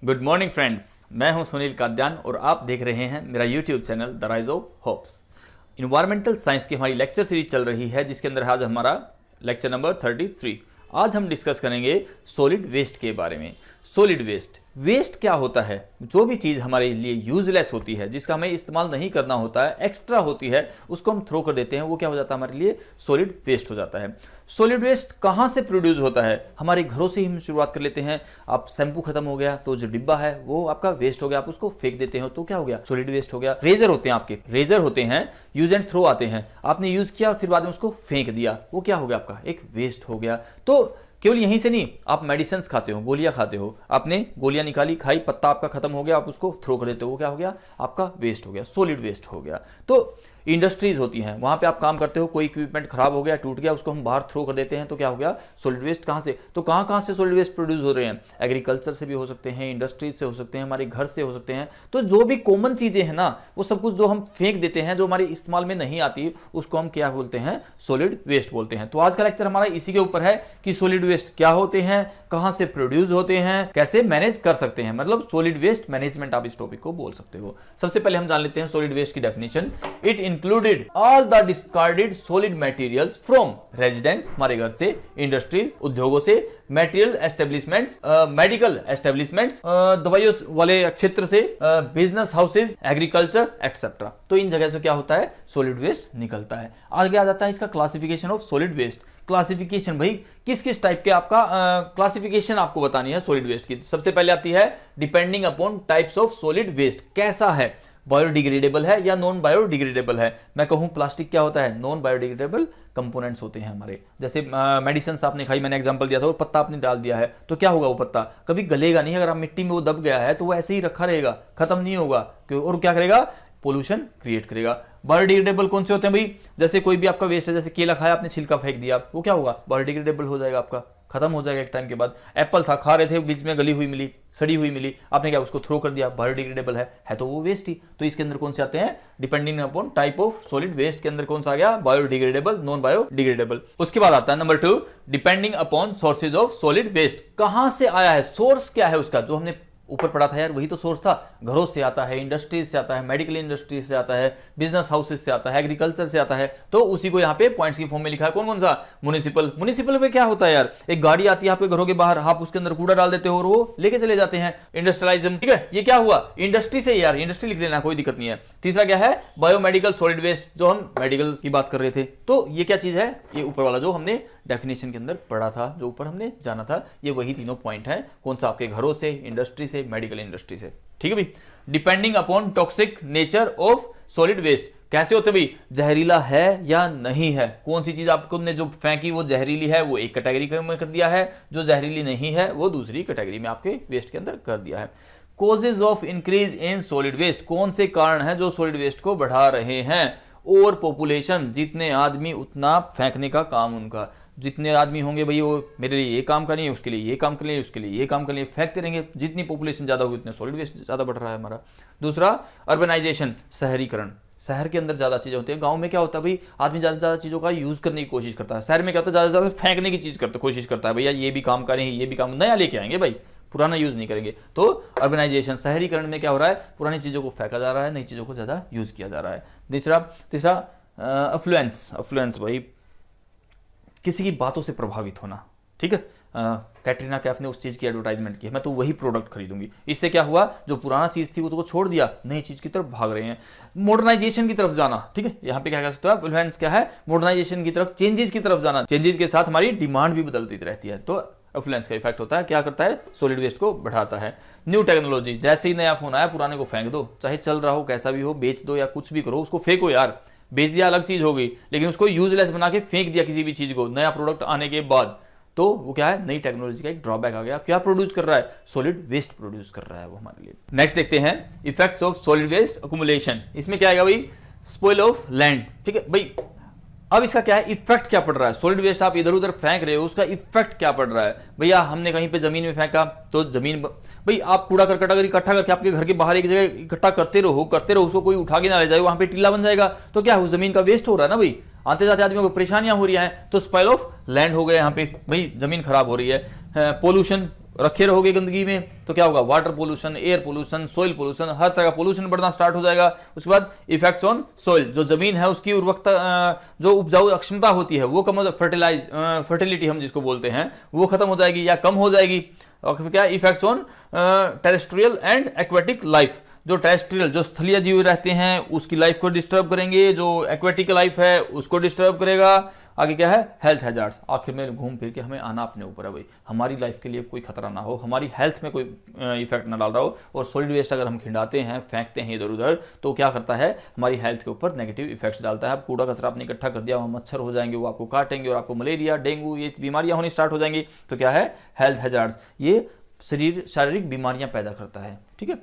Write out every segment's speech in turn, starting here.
Good morning friends, मैं हूं सुनील काद्यान और आप देख रहे हैं मेरा YouTube channel the rise of hopes. Environmental science की हमारी लेक्चर सीरीज चल रही है, जिसके अंदर आज हमारा लेक्चर नंबर 33। आज हम डिस्कस करेंगे सॉलिड वेस्ट के बारे में। सॉलिड वेस्ट क्या होता है? जो भी चीज़ हमारे लिए यूजलेस होती है, जिसका हमें इस्तेमाल नहीं करना होता है, एक्स्ट्रा होती है, उसको हम थ्रो कर देते हैं, वो क्या हो जाता है? हमारे लिए सॉलिड वेस्ट हो जाता है। सॉलिड वेस्ट कहाँ से प्रोड्यूस होता है? हमारे घरों से ही हम शुरुआत कर लेते हैं। आप शैम्पू खत्म हो गया तो जो डिब्बा है वो आपका वेस्ट हो गया, आप उसको फेंक देते हो तो क्या हो गया? सॉलिड वेस्ट हो गया। रेजर होते हैं, आपके रेजर होते हैं, यूज एंड थ्रो आते हैं, आपने यूज किया फिर बाद में उसको फेंक दिया, वो क्या हो गया? आपका एक वेस्ट हो गया। तो केवल यहीं से नहीं, आप मेडिसिन खाते हो, गोलियां खाते हो, आपने गोलियां निकाली, खाई, पत्ता आपका खत्म हो गया, आप उसको थ्रो कर देते हो, वो क्या हो गया? आपका वेस्ट हो गया, सॉलिड वेस्ट हो गया। तो इंडस्ट्रीज होती हैं, वहां पे आप काम करते हो, कोई इक्विपमेंट खराब हो गया, टूट गया, उसको हम बाहर थ्रो कर देते हैं तो क्या हो गया? Solid waste. कहां से? तो कहां से सॉलिड वेस्ट प्रोड्यूस हो रहे हैं? एग्रीकल्चर से भी हो सकते हैं, इंडस्ट्रीज से हो सकते हैं, हमारे घर से हो सकते हैं। तो जो भी कॉमन चीजें हैं ना, वो सब कुछ जो हम फेंक देते हैं, जो हमारे इस्तेमाल में नहीं आती, उसको हम क्या बोलते हैं? सॉलिड वेस्ट बोलते हैं। तो आज का लेक्चर हमारा इसी के ऊपर है कि सॉलिड वेस्ट क्या होते हैं, कहां से प्रोड्यूस होते हैं, कैसे मैनेज कर सकते हैं, मतलब सॉलिड वेस्ट मैनेजमेंट आप इस टॉपिक को बोल सकते हो। सबसे पहले हम जान लेते हैं सॉलिड वेस्ट की definition. It included all the discarded solid materials from residence, हमारे घर से, इंडस्ट्रीज, उद्योगों से, मटेरियल एस्टेब्लिशमेंट्स, मेडिकल एस्टेब्लिशमेंट्स, दवाइयों वाले क्षेत्र से, बिजनेस हाउसेज, एग्रीकल्चर एक्सेट्रा। तो इन जगह से क्या होता है? सॉलिड वेस्ट निकलता है। आगे आ जाता है इसका classification of solid waste. Classification भाई किस किस टाइप के आपका क्लासिफिकेशन आपको बतानी है सॉलिड वेस्ट की। सबसे पहले आती है depending upon types of solid waste. कैसा है? बायोडिग्रेडेबल है या नॉन बायोडिग्रेडेबल है? मैं कहूं प्लास्टिक क्या होता है? नॉन बायोडिग्रेडेबल कंपोनेंट्स होते हैं हमारे। जैसे मेडिसिन आपने खाई, मैंने एग्जांपल दिया था, वो पत्ता आपने डाल दिया है तो क्या होगा? वो पत्ता कभी गलेगा नहीं, अगर आप मिट्टी में वो दब गया है तो वो ऐसे ही रखा रहेगा, खत्म नहीं होगा, और क्या करेगा? पोल्यूशन क्रिएट करेगा। बायोडिग्रेडेबल कौन से होते हैं भाई? जैसे कोई भी आपका वेस्ट है, जैसे केला खाया आपने, छिलका फेंक दिया, वो क्या होगा? बायोडिग्रेडेबल हो जाएगा, आपका खत्म हो जाएगा एक टाइम के बाद। एप्पल था, खा रहे थे, बीच में गली हुई मिली, सड़ी हुई मिली, आपने क्या उसको थ्रो कर दिया, बायोडिग्रेडेबल है तो वो वेस्ट ही। तो इसके अंदर कौन से आते हैं? Depending upon type of solid waste के अंदर कौन सा आ गया? Biodegradable, non biodegradable. उसके बाद आता है number 2, depending upon sources of solid waste. कहां से आया है? सोर्स क्या है उसका? जो हमने ऊपर पढ़ा था यार, वही तो सोर्स था। घरों से आता है, इंडस्ट्रीज से आता है, मेडिकल इंडस्ट्रीज से आता है, बिजनेस हाउसेज से आता है, एग्रीकल्चर से आता है। तो उसी को यहाँ पे पॉइंट्स की फॉर्म में लिखा है। कौन कौन सा? म्युनिसिपल। म्युनिसिपल में क्या होता है यार? एक गाड़ी आती है आपके घरों के बाहर, आप उसके अंदर कूड़ा डाल देते हो और वो लेके चले जाते हैं। इंडस्ट्रियलाइज्म, ठीक है, ये क्या हुआ? इंडस्ट्री से यार, इंडस्ट्री लिख लेना, कोई दिक्कत नहीं है। तीसरा क्या है? बायोमेडिकल सॉलिड वेस्ट, जो हम मेडिकल की बात कर रहे थे। तो ये क्या चीज है? ये ऊपर वाला जो हमने डेफिनेशन के अंदर पढ़ा था, जो ऊपर हमने जाना था, ये वही तीनों पॉइंट है। कौन सा? आपके घरों से, इंडस्ट्री से, मेडिकल इंडस्ट्री से। ठीक है भाई। Depending upon toxic nature of solid waste. कैसे होते भाई? जहरीला है या नहीं है? कौन सी चीज आपको ने जो फेंकी वो जहरीली है, वो एक कैटेगरी में कर दिया है, जो जहरीली नहीं है वो दूसरी कैटेगरी में आपके वेस्ट के अंदर कर दिया है। Causes of increase in solid waste. कौन से कारण हैं जो सॉलिड वेस्ट को बढ़ा रहे हैं? और पॉपुलेशन, जितने आदमी उतना फेंकने का काम उनका। जितने आदमी होंगे भाई, वो मेरे लिए ये काम करेंगे, उसके लिए ये काम करेंगे, उसके लिए ये काम करेंगे, फेंकते रहेंगे। जितनी पॉपुलेशन ज्यादा होगी उतने सॉलिड वेस्ट ज्यादा बढ़ रहा है हमारा। दूसरा, अर्बनाइजेशन, शहरीकरण। शहर के अंदर ज्यादा चीजें होती है, गांव में क्या होता है भाई? आदमी ज्यादा से ज्यादा चीजों का यूज करने की कोशिश करता है। शहर में क्या होता है? ज्यादा से ज्यादा फेंकने की चीज कोशिश करता है, भैया ये भी काम करें, ये भी काम नया लेके आएंगे भाई, पुराना यूज नहीं करेंगे। तो अर्बनाइजेशन, शहरीकरण में क्या हो रहा है? पुरानी चीजों को फेंका जा रहा है, नई चीजों को ज्यादा यूज किया जा रहा है। तीसरा अफ्लुएंस भाई, किसी की बातों से प्रभावित होना। ठीक है, कैटरीना कैफ ने उस चीज की एडवर्टाइजमेंट की, मैं तो वही प्रोडक्ट खरीदूंगी। इससे क्या हुआ? जो पुराना चीज थी वो तो छोड़ दिया, नई चीज की तरफ भाग रहे हैं। मॉडर्नाइजेशन की तरफ जाना। ठीक है, यहाँ पे क्या कह सकते हो? इन्फ्लुएंस क्या है? मॉडर्नाइजेशन की तरफ, चेंजेस की तरफ जाना। चेंजेस के साथ हमारी डिमांड भी बदलती रहती है, तो इन्फ्लुएंस का इफेक्ट होता है। क्या करता है? सॉलिड वेस्ट को बढ़ाता है। न्यू टेक्नोलॉजी, जैसे ही नया फोन आया, पुराने को फेंक दो, चाहे चल रहा हो, कैसा भी हो, बेच दो या कुछ भी करो, उसको फेंको यार। बेच दिया अलग चीज हो गई, लेकिन उसको यूजलेस बना के फेंक दिया किसी भी चीज को नया प्रोडक्ट आने के बाद, तो वो क्या है? नई टेक्नोलॉजी का एक ड्रॉबैक आ गया। क्या प्रोड्यूस कर रहा है? सॉलिड वेस्ट प्रोड्यूस कर रहा है वो हमारे लिए। नेक्स्ट देखते हैं effects of solid waste accumulation. इसमें क्या आएगा भाई? Spoil of land. ठीक है भाई, अब इसका क्या है? इफेक्ट क्या पड़ रहा है? सॉलिड वेस्ट आप इधर उधर फेंक रहे हो, उसका इफेक्ट क्या पड़ रहा है? भैया हमने कहीं पे जमीन में फेंका तो जमीन, भाई आप कूड़ा करकट अगर इकट्ठा करके आपके घर के बाहर एक जगह इकट्ठा करते रहो, उसको कोई उठा के ना ले जाए, वहां पे टीला बन जाएगा, तो क्या हो? जमीन का वेस्ट हो रहा है ना भाई। आते जाते आदमियों को परेशानियां हो रही हैं, तो स्पॉइल ऑफ लैंड हो गया यहाँ पे भाई, जमीन खराब हो रही है। पोल्यूशन रखे रहोगे गंदगी में तो क्या होगा, water pollution, air pollution, soil pollution, हर तरह का पोल्यूशन बढ़ना स्टार्ट हो जाएगा। उसके बाद इफेक्ट्स ऑन सॉइल, जो जमीन है उसकी उर्वरकता, जो उपजाऊ क्षमता होती है वो कम हो, फर्टिलिटी हम जिसको बोलते हैं वो खत्म हो जाएगी या कम हो जाएगी। और फिर क्या, effects on terrestrial and aquatic life, जो टेरेस्ट्रियल जो स्थलीय जीव रहते हैं उसकी लाइफ को डिस्टर्ब करेंगे, जो एक्वेटिक लाइफ है उसको डिस्टर्ब करेगा। आगे क्या है, हेल्थ हैजार्ड्स, आखिर में घूम फिर के हमें आना अपने ऊपर है भाई, हमारी लाइफ के लिए कोई खतरा ना हो, हमारी हेल्थ में कोई इफेक्ट ना डाल रहा हो। और सॉलिड वेस्ट अगर हम खिंडाते हैं, फेंकते हैं इधर उधर, तो क्या करता है, हमारी हेल्थ के ऊपर नेगेटिव इफेक्ट्स डालता है। अब कूड़ा कचरा आपने इकट्ठा कर दिया, वहाँ मच्छर हो जाएंगे, वो आपको काटेंगे और आपको मलेरिया, डेंगू, ये बीमारियां होनी स्टार्ट हो जाएंगी। तो क्या है, हेल्थ हैजार्ड्स, ये शारीरिक बीमारियां पैदा करता है। ठीक है,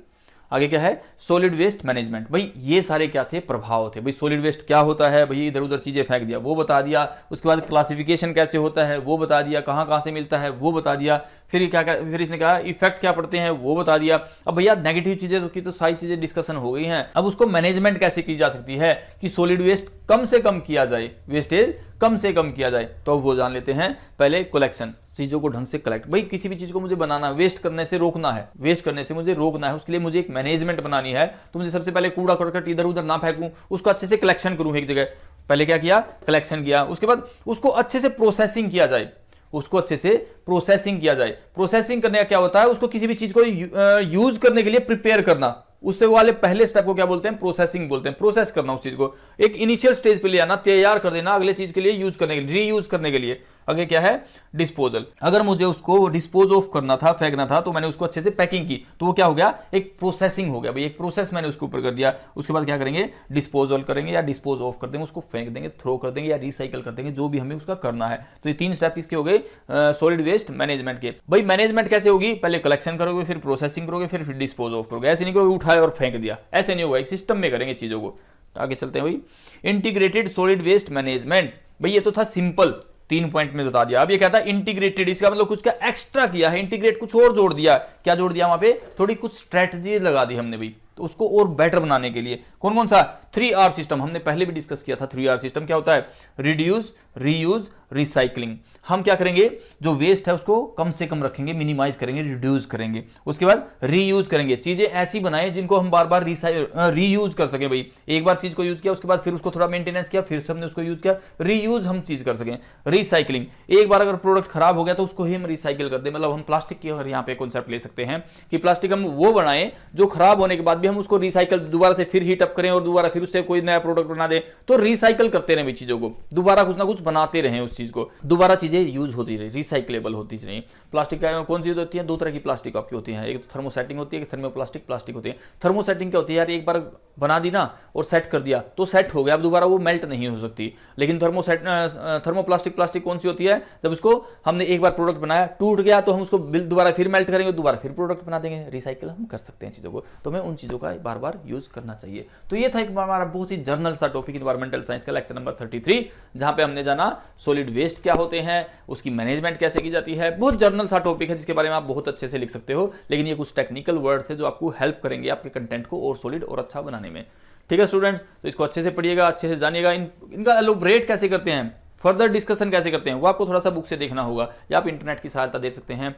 आगे क्या है, सॉलिड वेस्ट मैनेजमेंट। भाई ये सारे क्या थे, प्रभाव थे। भाई सॉलिड वेस्ट क्या होता है, भाई इधर उधर चीजें फेंक दिया वो बता दिया। उसके बाद क्लासिफिकेशन कैसे होता है वो बता दिया, कहाँ कहाँ से मिलता है वो बता दिया। फिर क्या, फिर इसने कहा इफेक्ट क्या पड़ते हैं वो बता दिया। अब भैया नेगेटिव चीजें की तो सारी चीजें डिस्कशन हो गई हैं। अब उसको मैनेजमेंट कैसे की जा सकती है कि सॉलिड वेस्ट कम से कम किया जाए, वेस्टेज कम से कम किया जाए, तो वो जान लेते हैं। पहले कलेक्शन, चीजों को ढंग से कलेक्ट। भाई किसी भी चीज को मुझे बनाना, वेस्ट करने से रोकना है, वेस्ट करने से मुझे रोकना है, उसके लिए मुझे एक मैनेजमेंट बनानी है। तो मुझे सबसे पहले कूड़ा करकट इधर उधर ना फेंकूं, उसको अच्छे से कलेक्शन करूं एक जगह। पहले क्या किया, कलेक्शन किया। उसके बाद उसको अच्छे से प्रोसेसिंग किया जाए, उसको अच्छे से प्रोसेसिंग किया जाए। प्रोसेसिंग करने का क्या होता है, उसको किसी भी चीज को यूज करने के लिए प्रिपेयर करना, उससे वाले पहले स्टेप को क्या बोलते हैं, प्रोसेसिंग बोलते हैं। प्रोसेस करना, उस चीज को एक इनिशियल स्टेज पे ले आना, तैयार कर देना अगले चीज के लिए यूज करने के लिए, रीयूज करने के लिए। आगे क्या है, डिस्पोजल। अगर मुझे उसको डिस्पोज ऑफ करना था, फेंकना था, तो मैंने उसको अच्छे से पैकिंग की, तो वो क्या हो गया, एक प्रोसेसिंग हो गया। भाई एक प्रोसेस मैंने उसके ऊपर कर दिया। उसके बाद क्या करेंगे, डिस्पोजल करेंगे या डिस्पोज ऑफ कर देंगे, उसको फेंक देंगे, थ्रो कर देंगे या रिसाइकल कर देंगे, जो भी हमें उसका करना है। तो ये 3 स्टेप किसके हो गए, सॉलिड वेस्ट मैनेजमेंट के। भाई मैनेजमेंट कैसे होगी, पहले कलेक्शन करोगे, फिर प्रोसेसिंग करोगे, फिर डिस्पोज ऑफ करोगे। ऐसे नहीं करोगे उठाए और फेंक दिया, ऐसे नहीं होगा, एक सिस्टम में करेंगे चीजों को। आगे चलते हैं भाई, इंटीग्रेटेड सॉलिड वेस्ट मैनेजमेंट। भाई ये तो था सिंपल, 3 पॉइंट में बता दिया। अब ये कहता है इंटीग्रेटेड, इसका मतलब कुछ का एक्स्ट्रा किया है, इंटीग्रेट कुछ और जोड़ दिया। क्या जोड़ दिया, वहां पे थोड़ी कुछ स्ट्रेटजी लगा दी हमने भाई, तो उसको और बेटर बनाने के लिए। कौन कौन सा, 3R सिस्टम, हमने पहले भी डिस्कस किया था। 3R सिस्टम क्या होता है, रिड्यूस, रीयूज, रिसाइकलिंग। हम क्या करेंगे, जो वेस्ट है उसको कम से कम रखेंगे, मिनिमाइज करेंगे, रिड्यूस करेंगे। उसके बाद रीयूज करेंगे, चीजें ऐसी बनाए जिनको हम बार बार रीयूज कर सकें। भाई एक बार चीज को यूज किया, उसके बाद फिर उसको थोड़ा मेंटेनेंस किया, फिर हमने उसको यूज किया, रीयूज हम चीज कर सकें। रिसाइकलिंग, एक बार अगर प्रोडक्ट खराब हो गया तो उसको ही हम रिसाइकिल कर दें। मतलब हम प्लास्टिक की अगर यहाँ पे कॉन्सेप्ट ले सकते हैं कि प्लास्टिक हम वो बनाए जो खराब होने के बाद भी हम उसको रिसाइकल दोबारा से फिर हीट अप करें और दोबारा फिर उससे कोई नया प्रोडक्ट बना दे। तो रिसाइकल करते रहे चीजों को, दोबारा कुछ ना कुछ बनाते रहे उस चीज को, दोबारा चीजें यूज होती रही, रिसाइकलेबल होती रही। प्लास्टिक का कौन सी होती है, 2 तरह की प्लास्टिक आपकी होती है, एक तो थर्मोसेटिंग होती है, एक थर्मोप्लास्टिक प्लास्टिक होती है। थर्मोसेटिंग क्या होती है, यार एक बार बना दी ना और सेट कर दिया तो सेट हो गया, अब दोबारा वो मेल्ट नहीं हो सकती। लेकिन थर्मोप्लास्टिक प्लास्टिक कौन सी होती है, जब उसको हमने एक बार प्रोडक्ट बनाया, टूट गया, तो हम उसको दोबारा फिर मेल्ट करेंगे, दोबारा फिर प्रोडक्ट बना देंगे। रिसाइकिल हम कर सकते हैं चीजों को, तो हमें उन चीजों का बार बार यूज करना चाहिए। तो ये था एक हमारा बहुत ही जर्नल सा टॉपिक, इन्वायरमेंटल साइंस का लेक्चर नंबर 33, जहां पे हमने जाना सॉलिड वेस्ट क्या होते हैं, उसकी मैनेजमेंट कैसे की जाती है। बहुत जर्नल सा टॉपिक है जिसके बारे में आप बहुत अच्छे से लिख सकते हो, लेकिन ये कुछ टेक्निकल वर्ड्स थे जो आपको हेल्प करेंगे आपके कंटेंट को और सॉलिड और अच्छा बनाने में। ठीक है स्टूडेंट्स, तो इसको अच्छे से पढ़िएगा, अच्छे से जानिएगा। इनका एलोबरेट कैसे करते हैं, फर्दर डिस्कशन कैसे करते हैं, वो आपको थोड़ा सा बुक से देखना होगा या आप इंटरनेट की सहायता दे सकते हैं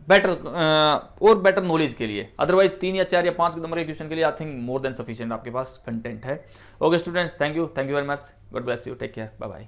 बेटर नॉलेज के लिए। अदरवाइज 3 या 4 या 5 नंबर के क्वेश्चन के लिए I think more than sufficient आपके पास कंटेंट है। Okay students, thank you very much, God bless you, take care, bye bye.